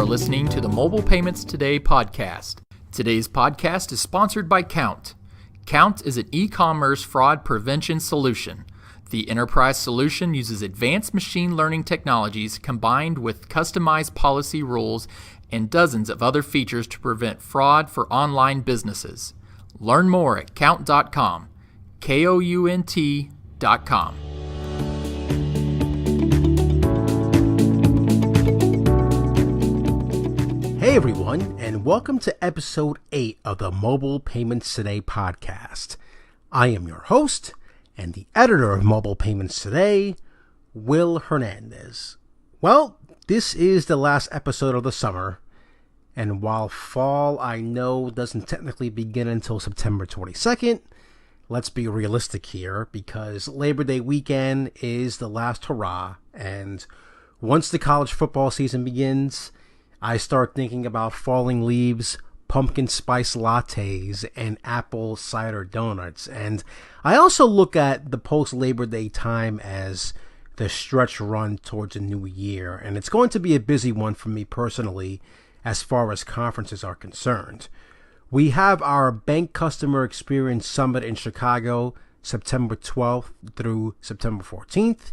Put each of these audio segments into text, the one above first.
are listening to the Mobile Payments Today podcast. Today's podcast is sponsored by Kount. Kount is an e-commerce fraud prevention solution. The enterprise solution uses advanced machine learning technologies combined with customized policy rules and dozens of other features to prevent fraud for online businesses. Learn more at Kount.com. KOUNT.com. Hey everyone, and welcome to episode 8 of the Mobile Payments Today podcast. I am your host and the editor of Mobile Payments Today, Will Hernandez. Well, this is the last episode of the summer, and while fall I know doesn't technically begin until September 22nd, let's be realistic here because Labor Day weekend is the last hurrah, and once the college football season begins, I start thinking about falling leaves, pumpkin spice lattes, and apple cider donuts. And I also look at the post-Labor Day time as the stretch run towards a new year. And it's going to be a busy one for me personally as far as conferences are concerned. We have our Bank Customer Experience Summit in Chicago, September 12th through September 14th.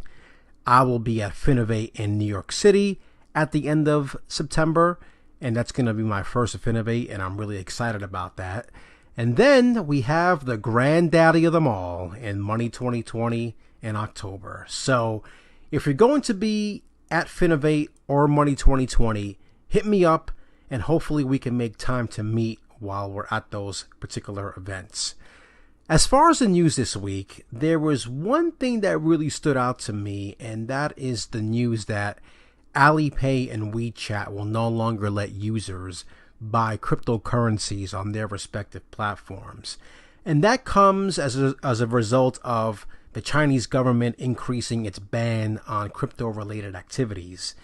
I will be at Finovate in New York City at the end of September, and that's going to be my first Finovate, and I'm really excited about that. And then we have the granddaddy of them all in Money 2020 in October. So if you're going to be at Finovate or Money 2020, hit me up, and hopefully we can make time to meet while we're at those particular events. As far as the news this week, there was one thing that really stood out to me, and that is the news that Alipay and WeChat will no longer let users buy cryptocurrencies on their respective platforms. And that comes as a result of the Chinese government increasing its ban on crypto-related activities.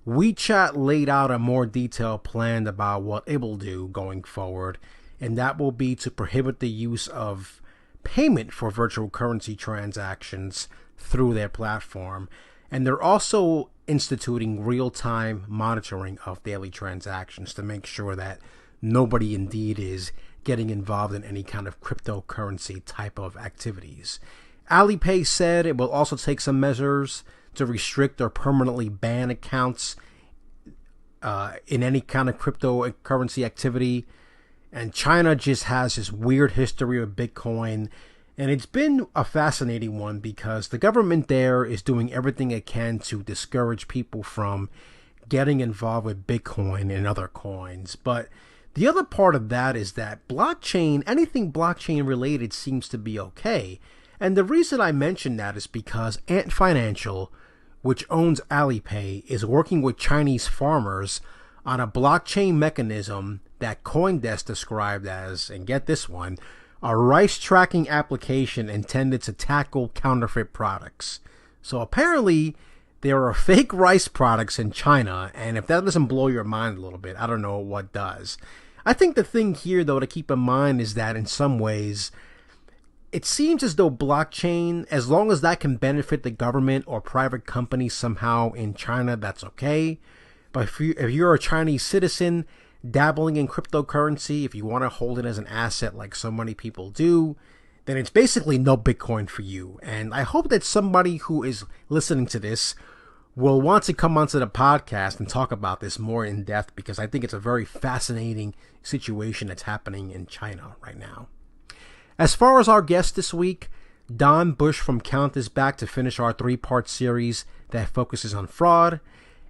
WeChat laid out a more detailed plan about what it will do going forward, and that will be to prohibit the use of payment for virtual currency transactions through their platform. And they're also instituting real-time monitoring of daily transactions to make sure that nobody indeed is getting involved in any kind of cryptocurrency type of activities. Alipay said it will also take some measures to restrict or permanently ban accounts in any kind of cryptocurrency activity. And China just has this weird history of Bitcoin. And it's been a fascinating one because the government there is doing everything it can to discourage people from getting involved with Bitcoin and other coins. But the other part of that is that blockchain, anything blockchain related seems to be okay. And the reason I mention that is because Ant Financial, which owns Alipay, is working with Chinese farmers on a blockchain mechanism that CoinDesk described as, and get this one, a rice tracking application intended to tackle counterfeit products. So apparently there are fake rice products in China, and if that doesn't blow your mind a little bit, I don't know what does. I think the thing here, though, to keep in mind is that in some ways, it seems as though blockchain, as long as that can benefit the government or private companies somehow in China, that's okay. But if you're a Chinese citizen dabbling in cryptocurrency, if you want to hold it as an asset like so many people do, then it's basically no Bitcoin for you. And I hope that somebody who is listening to this will want to come onto the podcast and talk about this more in depth, because I think it's a very fascinating situation that's happening in China right now. As far as our guest this week, Don Bush from Kount is back to finish our 3-part series that focuses on fraud.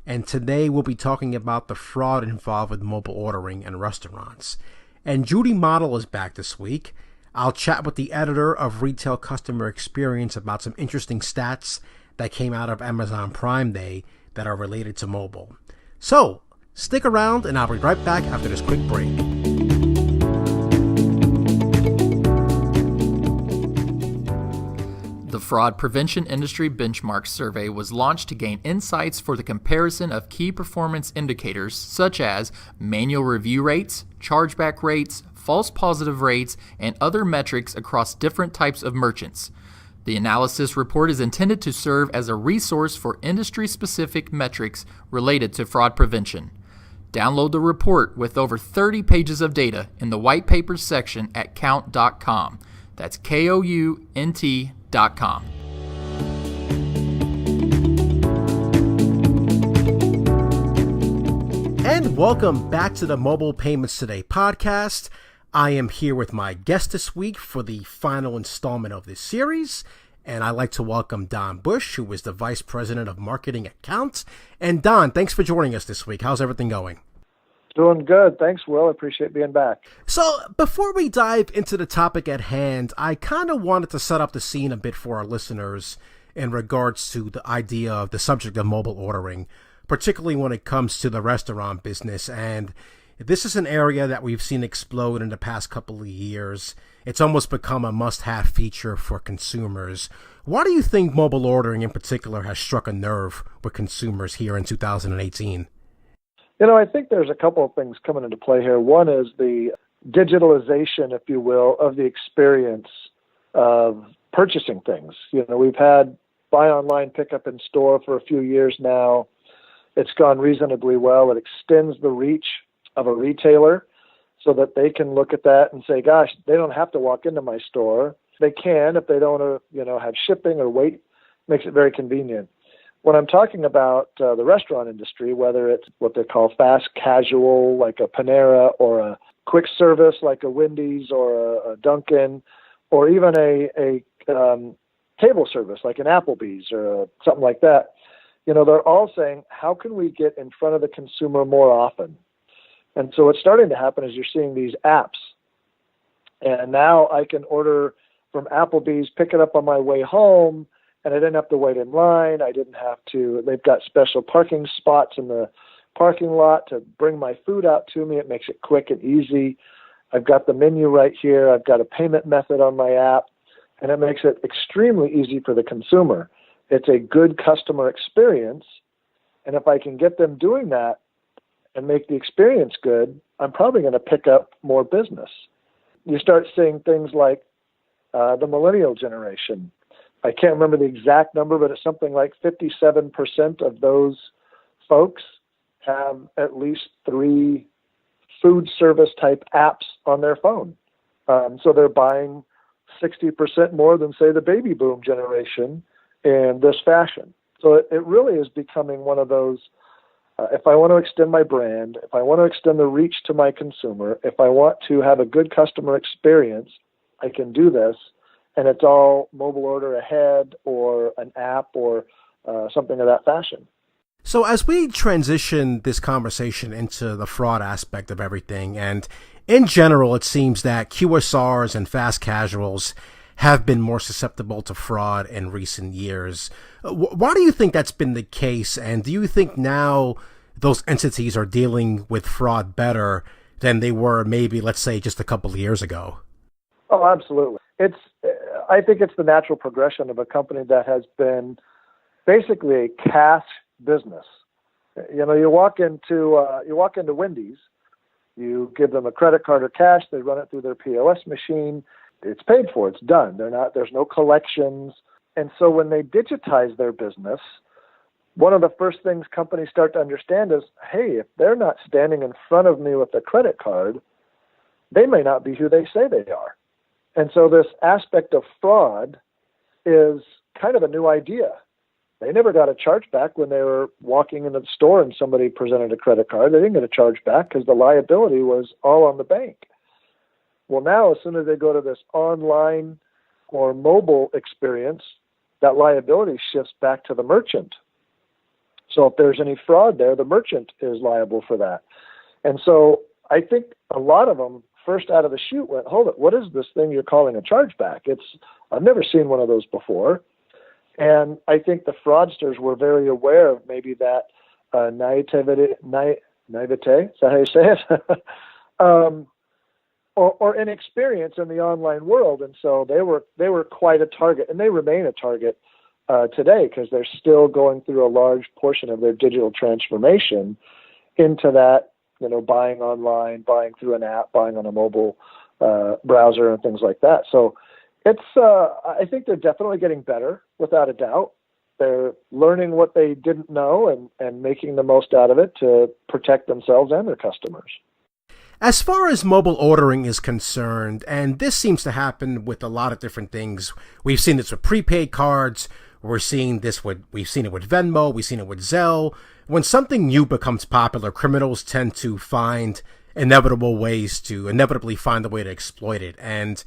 And today we'll be talking about the fraud involved with mobile ordering and restaurants. And Judy Model is back this week. I'll chat with the editor of Retail Customer Experience about some interesting stats that came out of Amazon Prime Day that are related to mobile. So stick around and I'll be right back after this quick break. The Fraud Prevention Industry Benchmark Survey was launched to gain insights for the comparison of key performance indicators such as manual review rates, chargeback rates, false positive rates, and other metrics across different types of merchants. The analysis report is intended to serve as a resource for industry-specific metrics related to fraud prevention. Download the report with over 30 pages of data in the white papers section at count.com. That's KOUNT.com. And welcome back to the Mobile Payments Today podcast. I am here with my guest this week for the final installment of this series. And I'd like to welcome Don Bush, who is the Vice President of Marketing at Count. And Don, thanks for joining us this week. How's everything going? Doing good. Thanks, Will. I appreciate being back. So before we dive into the topic at hand, I kind of wanted to set up the scene a bit for our listeners in regards to the idea of the subject of mobile ordering, particularly when it comes to the restaurant business. And this is an area that we've seen explode in the past couple of years. It's almost become a must-have feature for consumers. Why do you think mobile ordering in particular has struck a nerve with consumers here in 2018? I think there's a couple of things coming into play here. One is the digitalization, if you will, of the experience of purchasing things. We've had buy online, pick up in store for a few years now. It's gone reasonably well. It extends the reach of a retailer so that they can look at that and say, gosh, they don't have to walk into my store. They can if they don't have shipping or wait. Makes it very convenient. When I'm talking about the restaurant industry, whether it's what they call fast casual, like a Panera, or a quick service, like a Wendy's or a Dunkin', or even a table service, like an Applebee's or something like that, they're all saying, how can we get in front of the consumer more often? And so what's starting to happen is you're seeing these apps. And now I can order from Applebee's, pick it up on my way home, and I didn't have to wait in line. They've got special parking spots in the parking lot to bring my food out to me. It makes it quick and easy. I've got the menu right here. I've got a payment method on my app, and it makes it extremely easy for the consumer. It's a good customer experience, and if I can get them doing that and make the experience good, I'm probably going to pick up more business. You start seeing things like the millennial generation. I can't remember the exact number, but it's something like 57% of those folks have at least 3 food service type apps on their phone. So they're buying 60% more than, say, the baby boom generation in this fashion. So it really is becoming one of those, if I want to extend my brand, if I want to extend the reach to my consumer, if I want to have a good customer experience, I can do this. And it's all mobile order ahead or an app or something of that fashion. So as we transition this conversation into the fraud aspect of everything, and in general, it seems that QSRs and fast casuals have been more susceptible to fraud in recent years. Why do you think that's been the case? And do you think now those entities are dealing with fraud better than they were maybe, let's say, just a couple of years ago? Oh, absolutely. I think it's the natural progression of a company that has been basically a cash business. You walk into Wendy's, you give them a credit card or cash, they run it through their POS machine. It's paid for, it's done. There's no collections. And so when they digitize their business, one of the first things companies start to understand is, hey, if they're not standing in front of me with a credit card, they may not be who they say they are. And so this aspect of fraud is kind of a new idea. They never got a chargeback when they were walking into the store and somebody presented a credit card. They didn't get a chargeback because the liability was all on the bank. Well, now, as soon as they go to this online or mobile experience, that liability shifts back to the merchant. So if there's any fraud there, the merchant is liable for that. And so I think a lot of them first out of the chute went, hold it, what is this thing you're calling a chargeback? I've never seen one of those before. And I think the fraudsters were very aware of maybe that naivete, is that how you say it? or inexperience in the online world. And so they were quite a target, and they remain a target today because they're still going through a large portion of their digital transformation into that, buying online, buying through an app, buying on a mobile browser and things like that. So I think they're definitely getting better, without a doubt. They're learning what they didn't know and making the most out of it to protect themselves and their customers. As far as mobile ordering is concerned, and this seems to happen with a lot of different things, we've seen this with prepaid cards, we've seen it with Venmo, we've seen it with Zelle. When something new becomes popular, criminals tend to find inevitably find a way to exploit it. And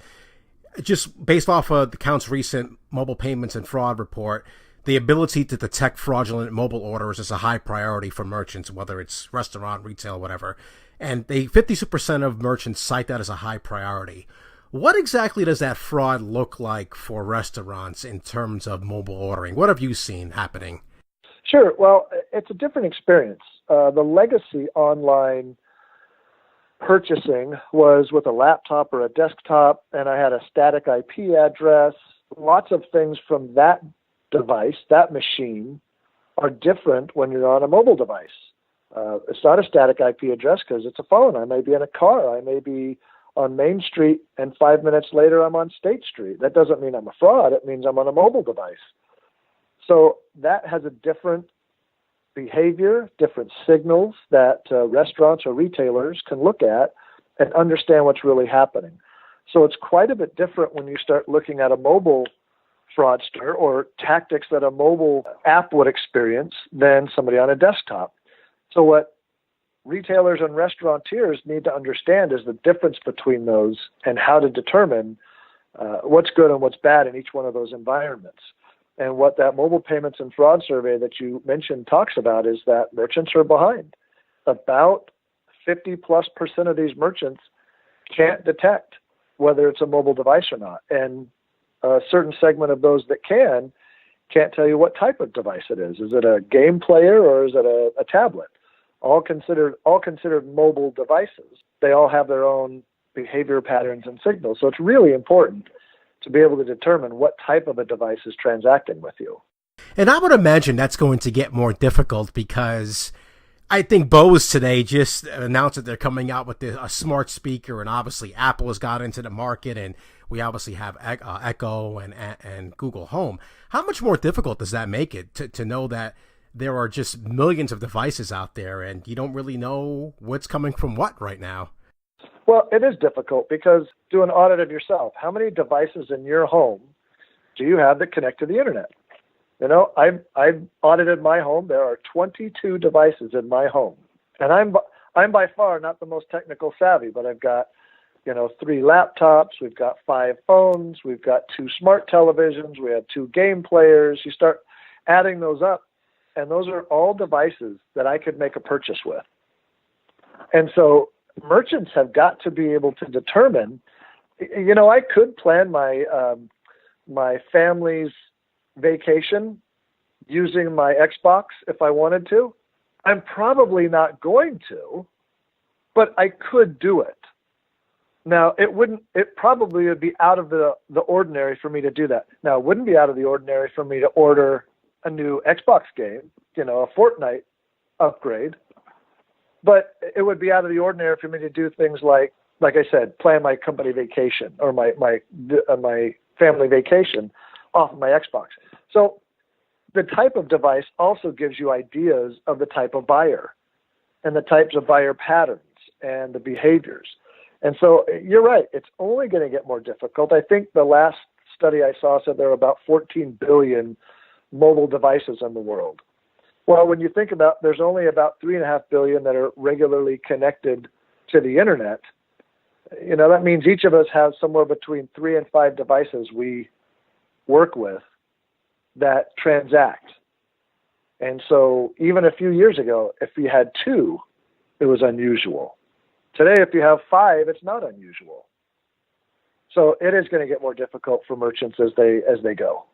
just based off of the Count's recent mobile payments and fraud report, the ability to detect fraudulent mobile orders is a high priority for merchants, whether it's restaurant, retail, whatever. And 52% of merchants cite that as a high priority. What exactly does that fraud look like for restaurants in terms of mobile ordering? What have you seen happening? Sure. Well, it's a different experience. The legacy online purchasing was with a laptop or a desktop, and I had a static IP address. Lots of things from that device, that machine, are different when you're on a mobile device. It's not a static IP address because it's a phone. I may be in a car. I may be on Main Street, and 5 minutes later I'm on State Street. That doesn't mean I'm a fraud. It means I'm on a mobile device. So that has a different behavior, different signals that restaurants or retailers can look at and understand what's really happening. So it's quite a bit different when you start looking at a mobile fraudster or tactics that a mobile app would experience than somebody on a desktop. So what retailers and restaurateurs need to understand is the difference between those and how to determine what's good and what's bad in each one of those environments. And what that mobile payments and fraud survey that you mentioned talks about is that merchants are behind. About 50+% of these merchants can't detect whether it's a mobile device or not. And a certain segment of those that can't tell you what type of device it is. Is it a game player or is it a tablet? All considered mobile devices. They all have their own behavior patterns and signals. So it's really important to be able to determine what type of a device is transacting with you. And I would imagine that's going to get more difficult because I think Bose today just announced that they're coming out with a smart speaker, and obviously Apple has got into the market, and we obviously have Echo and Google Home. How much more difficult does that make it to know that there are just millions of devices out there and you don't really know what's coming from what right now? Well, it is difficult because do an audit of yourself. How many devices in your home do you have that connect to the internet? You know, I've audited my home. There are 22 devices in my home, and I'm by far not the most technical savvy, but I've got 3 laptops. We've got 5 phones. We've got 2 smart televisions. We have 2 game players. You start adding those up, and those are all devices that I could make a purchase with. And so merchants have got to be able to determine, I could plan my family's vacation using my Xbox if I wanted to. I'm probably not going to, but I could do it. Now, it probably would be out of the ordinary for me to do that. Now, it wouldn't be out of the ordinary for me to order a new Xbox game, a Fortnite upgrade, but it would be out of the ordinary for me to do things like I said, plan my company vacation or my family vacation off of my Xbox. So the type of device also gives you ideas of the type of buyer and the types of buyer patterns and the behaviors. And so you're right, it's only going to get more difficult. I think the last study I saw said there are about 14 billion mobile devices in the world. Well, when you think about there's only about 3.5 billion that are regularly connected to the internet, that means each of us has somewhere between 3 and 5 devices we work with that transact. And so even a few years ago, if you had 2, it was unusual. Today, if you have 5, it's not unusual. So it is going to get more difficult for merchants as they go.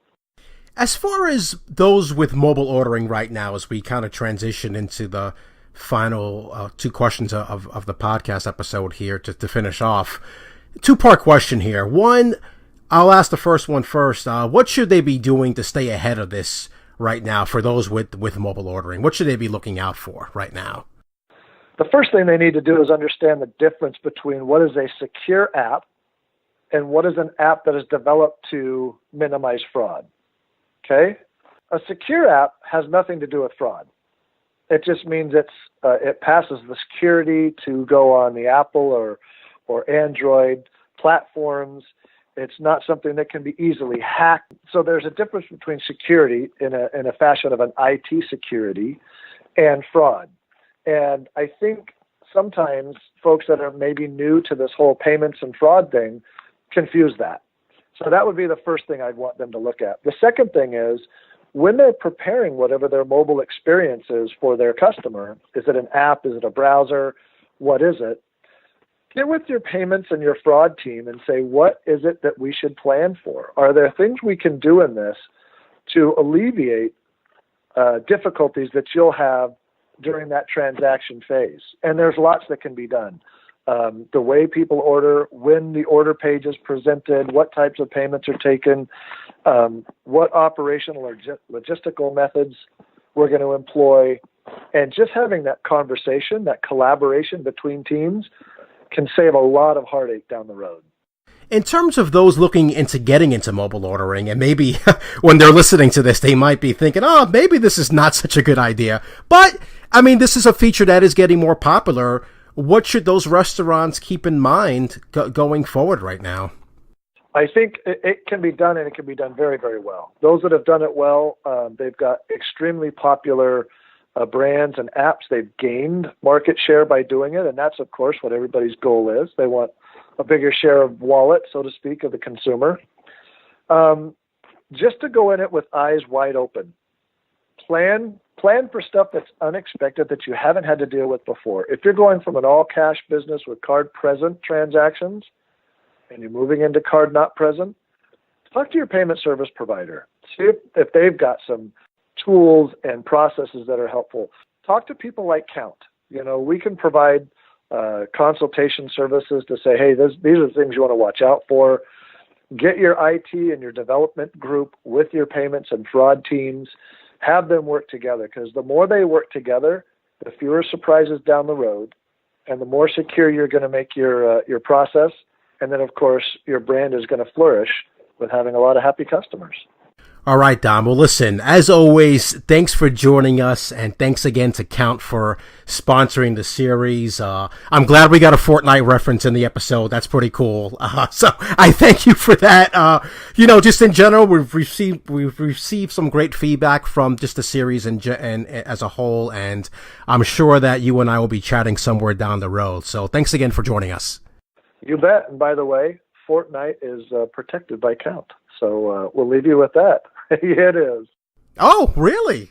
As far as those with mobile ordering right now, as we kind of transition into the final 2 questions of the podcast episode here to finish off, 2-part question here. One, I'll ask the first one first. What should they be doing to stay ahead of this right now for those with mobile ordering? What should they be looking out for right now? The first thing they need to do is understand the difference between what is a secure app and what is an app that is developed to minimize fraud. Okay? A secure app has nothing to do with fraud. It just means it passes the security to go on the Apple or Android platforms. It's not something that can be easily hacked. So there's a difference between security in a fashion of an IT security and fraud. And I think sometimes folks that are maybe new to this whole payments and fraud thing confuse that. So that would be the first thing I'd want them to look at. The second thing is, when they're preparing whatever their mobile experience is for their customer, is it an app? Is it a browser? What is it? Get with your payments and your fraud team and say, what is it that we should plan for? Are there things we can do in this to alleviate difficulties that you'll have during that transaction phase? And there's lots that can be done. The way people order, when the order page is presented, what types of payments are taken, what operational or logistical methods we're going to employ, and just having that conversation, that collaboration between teams can save a lot of heartache down the road. In terms of those looking into getting into mobile ordering, and maybe when they're listening to this, they might be thinking, oh, maybe this is not such a good idea. But, I mean, this is a feature that is getting more popular. What should those restaurants keep in mind going forward right now? I think it can be done, and it can be done very, very well. Those that have done it well, they've got extremely popular brands and apps. They've gained market share by doing it, and that's, of course, what everybody's goal is. They want a bigger share of wallet, so to speak, of the consumer. Just to go in it with eyes wide open. Plan for stuff that's unexpected that you haven't had to deal with before. If you're going from an all-cash business with card-present transactions and you're moving into card-not-present, talk to your payment service provider. See if they've got some tools and processes that are helpful. Talk to people like Count. You know, we can provide consultation services to say, hey, these are the things you want to watch out for. Get your IT and your development group with your payments and fraud teams. Have them work together, because the more they work together, the fewer surprises down the road, and the more secure you're going to make your process. And then, of course, your brand is going to flourish with having a lot of happy customers. All right, Dom. Well, listen, as always, thanks for joining us, and thanks again to Count for sponsoring the series. I'm glad we got a Fortnite reference in the episode. That's pretty cool. So I thank you for that. Just in general, we've received some great feedback from just the series and as a whole, and I'm sure that you and I will be chatting somewhere down the road. So thanks again for joining us. You bet. And by the way, Fortnite is protected by Count. So we'll leave you with that. It is. Oh, really?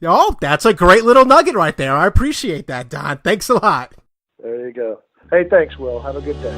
Oh, that's a great little nugget right there. I appreciate that, Don. Thanks a lot. There you go. Hey, thanks, Will. Have a good day.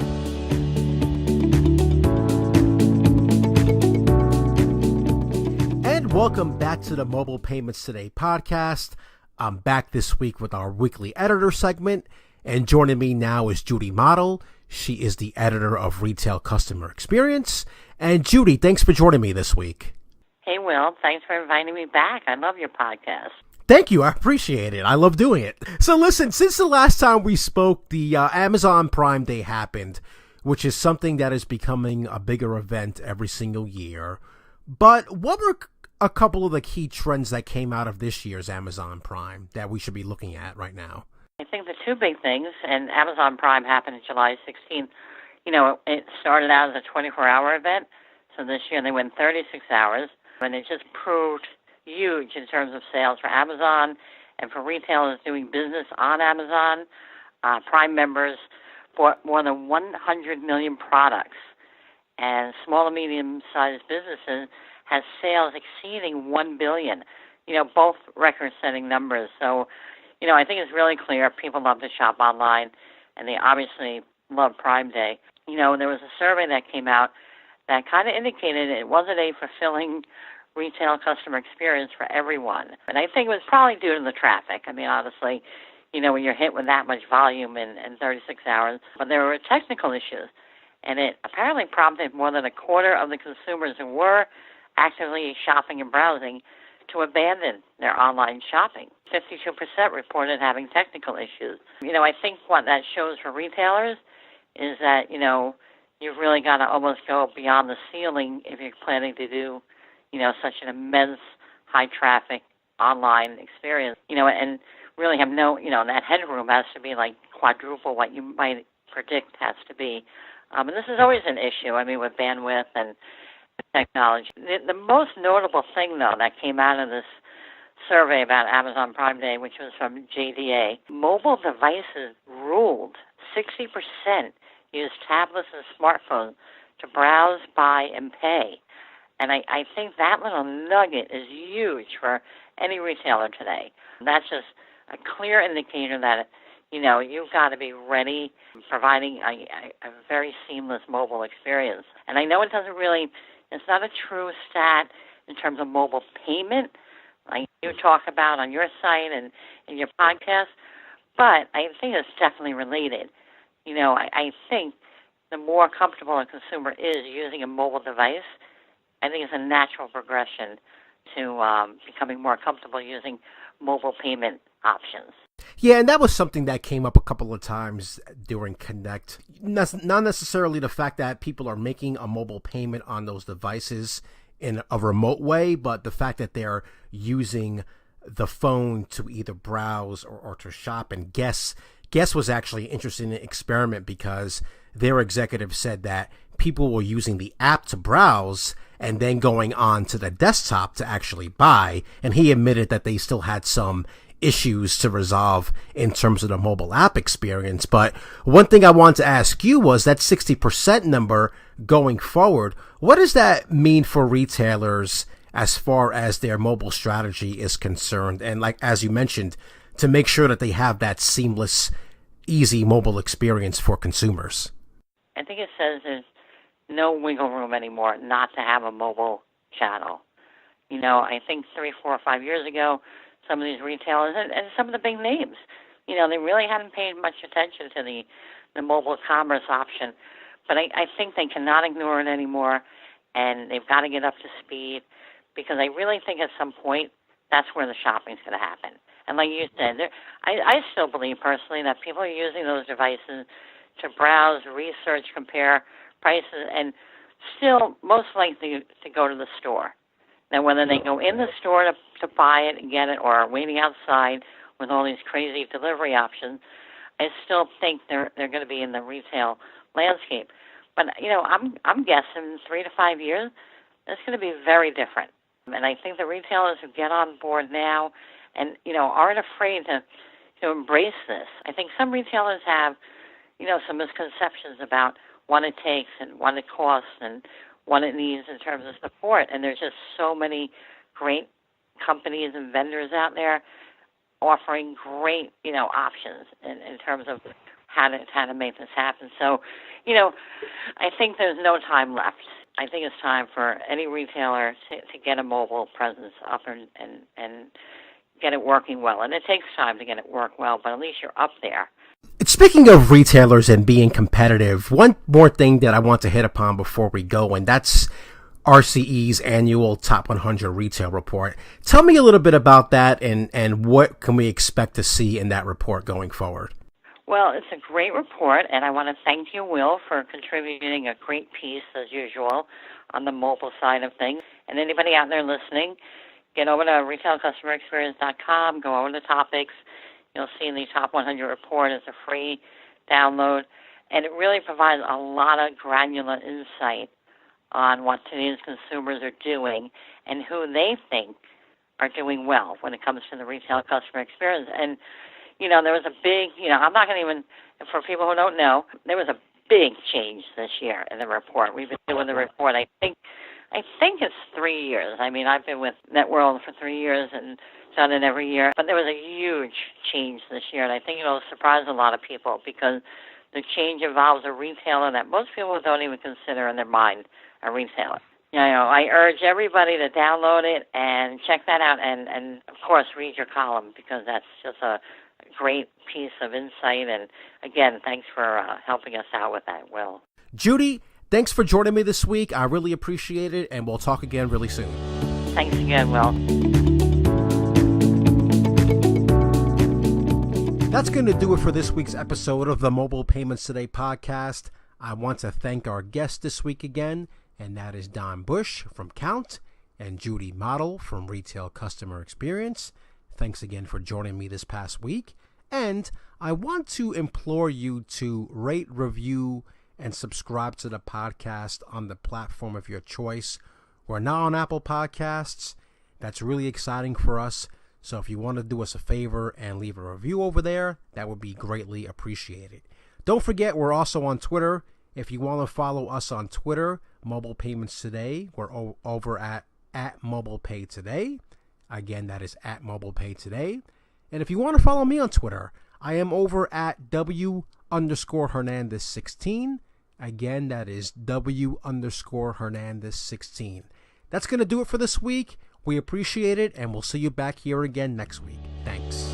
And welcome back to the Mobile Payments Today podcast. I'm back this week with our weekly editor segment, and joining me now is Judy Model. She is the editor of Retail Customer Experience. And Judy, thanks for joining me this week. Hey, Will. Thanks for inviting me back. I love your podcast. Thank you. I appreciate it. I love doing it. So listen, since the last time we spoke, the Amazon Prime Day happened, which is something that is becoming a bigger event every single year. But what were a couple of the key trends that came out of this year's Amazon Prime that we should be looking at right now? I think the two big things, and Amazon Prime happened on July 16th. It started out as a 24-hour event. So this year they went 36 hours. And it just proved huge in terms of sales for Amazon and for retailers doing business on Amazon. Prime members bought more than 100 million products. And small and medium-sized businesses has sales exceeding $1 billion. Both record-setting numbers. So, I think it's really clear people love to shop online, and they obviously love Prime Day. There was a survey that came out that kind of indicated it wasn't a fulfilling retail customer experience for everyone. And I think it was probably due to the traffic. I mean, honestly, when you're hit with that much volume in 36 hours. But there were technical issues, and it apparently prompted more than a quarter of the consumers who were actively shopping and browsing to abandon their online shopping. 52% reported having technical issues. I think what that shows for retailers is that, you've really got to almost go beyond the ceiling if you're planning to do, such an immense high traffic online experience, and really have no, that headroom has to be like quadruple what you might predict has to be. And this is always an issue, with bandwidth and technology. The most notable thing, though, that came out of this survey about Amazon Prime Day, which was from JDA, mobile devices ruled. 60% use tablets and smartphones to browse, buy, and pay. And I think that little nugget is huge for any retailer today. That's just a clear indicator that, you've got to be ready, providing a very seamless mobile experience. And I know it's not a true stat in terms of mobile payment, like you talk about on your site and in your podcast, but I think it's definitely related. I think the more comfortable a consumer is using a mobile device, I think it's a natural progression to becoming more comfortable using mobile payment options. Yeah, and that was something that came up a couple of times during Connect. Not necessarily the fact that people are making a mobile payment on those devices in a remote way, but the fact that they're using the phone to either browse or to shop. And Guess was actually an interesting experiment because their executive said that people were using the app to browse and then going on to the desktop to actually buy. And he admitted that they still had some issues to resolve in terms of the mobile app experience. But one thing I wanted to ask you was that 60% number going forward. What does that mean for retailers as far as their mobile strategy is concerned? And like, as you mentioned, to make sure that they have that seamless, easy mobile experience for consumers. I think it says there's no wiggle room anymore not to have a mobile channel. I think 3, 4, or 5 years ago, some of these retailers and some of the big names, they really hadn't paid much attention to the mobile commerce option. But I think they cannot ignore it anymore, and they've got to get up to speed because I really think at some point that's where the shopping's going to happen. And like you said, I still believe personally that people are using those devices to browse, research, compare prices, and still most likely to go to the store. Now, whether they go in the store to buy it and get it or are waiting outside with all these crazy delivery options, I still think they're going to be in the retail landscape. But, I'm guessing 3 to 5 years, it's going to be very different. And I think the retailers who get on board now and, aren't afraid to embrace this. I think some retailers have, some misconceptions about what it takes and what it costs and what it needs in terms of support. And there's just so many great companies and vendors out there offering great, options in terms of how to make this happen. So, I think there's no time left. I think it's time for any retailer to get a mobile presence up and get it working well. And it takes time to get it work well, but at least you're up there. Speaking of retailers and being competitive, one more thing that I want to hit upon before we go, and that's RCE's annual Top 100 Retail Report. Tell me a little bit about that and what can we expect to see in that report going forward? Well, it's a great report, and I want to thank you, Will, for contributing a great piece, as usual, on the mobile side of things. And anybody out there listening, get over to retailcustomerexperience.com, go over to topics. You'll see the Top 100 report is a free download, and it really provides a lot of granular insight on what today's consumers are doing and who they think are doing well when it comes to the retail customer experience. And, there was a big, I'm not going to even, for people who don't know, there was a big change this year in the report. We've been doing the report, I think it's 3 years. I've been with NetWorld for 3 years and done it every year. But there was a huge change this year, and I think it'll surprise a lot of people because the change involves a retailer that most people don't even consider in their mind a retailer. I urge everybody to download it and check that out and of course, read your column because that's just a great piece of insight. And, again, thanks for helping us out with that, Will. Judy, thanks for joining me this week. I really appreciate it, and we'll talk again really soon. Thanks again, Will. That's going to do it for this week's episode of the Mobile Payments Today podcast. I want to thank our guest this week again, and that is Don Bush from Count. and Judy Model from Retail Customer Experience. Thanks again for joining me this past week. And I want to implore you to rate, review, and subscribe to the podcast on the platform of your choice. We're now on Apple Podcasts. That's really exciting for us. So if you want to do us a favor and leave a review over there, that would be greatly appreciated. Don't forget, we're also on Twitter. If you want to follow us on Twitter, Mobile Payments Today, we're over at MobilePay Today. Again, that is at MobilePay Today. And if you want to follow me on Twitter, I am over at W_Hernandez16. Again, that is W_Hernandez16. That's going to do it for this week. We appreciate it, and we'll see you back here again next week. Thanks.